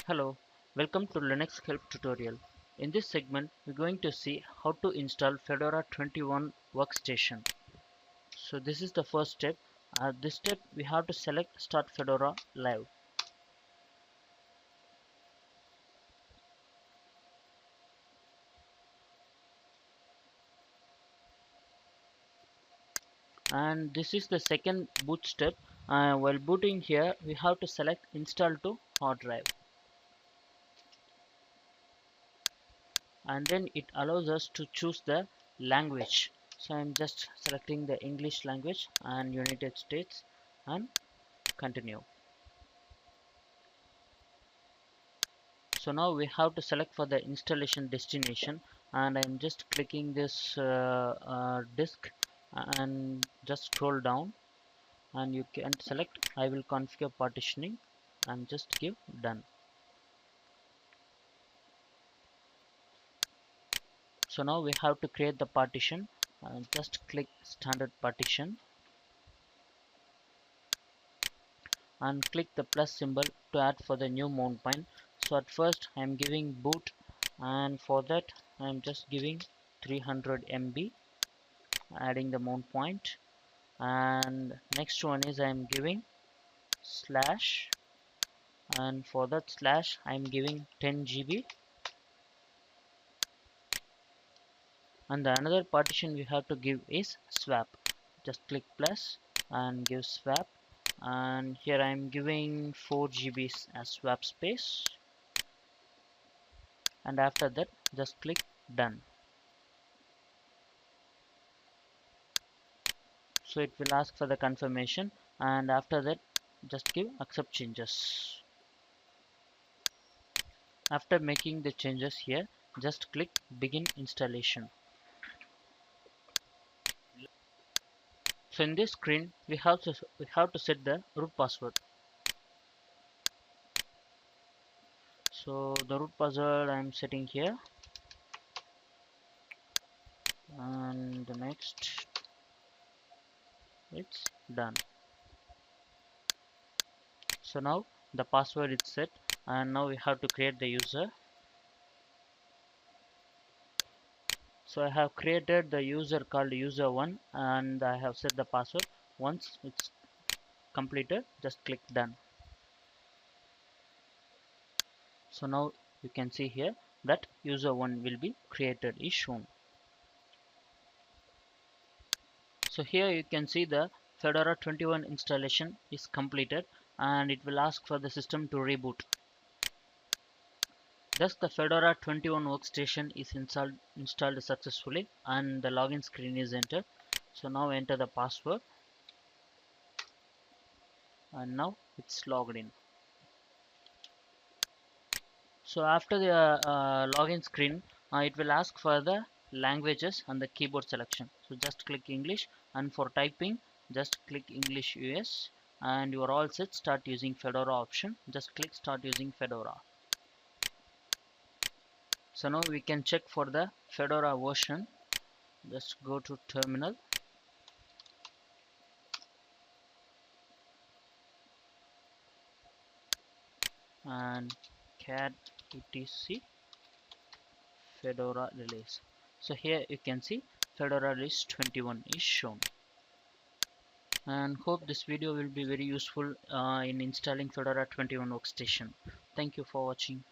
Hello, welcome to Linux Help tutorial. In this segment, we're going to see how to install Fedora 21 Workstation. So this is the first step. At this step, we have to select Start Fedora Live. And this is the second boot step. While booting here, we have to select Install to hard drive. And then it allows us to choose the language. So I'm just selecting the English language and United States and continue. So now we have to select for the installation destination, and I'm just clicking this disk and just scroll down, and you can select I will configure partitioning and just give done. So now we have to create the partition, and just click standard partition and click the plus symbol to add for the new mount point. So at first I'm giving boot, and for that I'm just giving 300 MB, adding the mount point. And next one is I'm giving slash, and for that slash I'm giving 10 GB. And the another partition we have to give is swap. Just click plus and give swap, and here I'm giving 4 GB as swap space, and after that just click done. So it will ask for the confirmation, and after that just give accept changes. After making the changes here, just click begin installation. So in this screen we have to set the root password. So the root password I am setting here, and the next it's done. So now the password is set, and now we have to create the user. So I have created the user called user1, and I have set the password. Once it's completed, just click done. So now you can see here that user1 will be created is shown. So here you can see the Fedora 21 installation is completed, and it will ask for the system to reboot. Thus the Fedora 21 workstation is installed successfully, and the login screen is entered. So now enter the password, and now it's logged in. So after the login screen, it will ask for the languages and the keyboard selection. So just click English, and for typing just click English US, and you are all set. Start using Fedora option. Just click start using Fedora. So now we can check for the Fedora version. Just go to terminal and cat etc Fedora release. So here you can see Fedora release 21 is shown. And hope this video will be very useful in installing Fedora 21 workstation. Thank you for watching.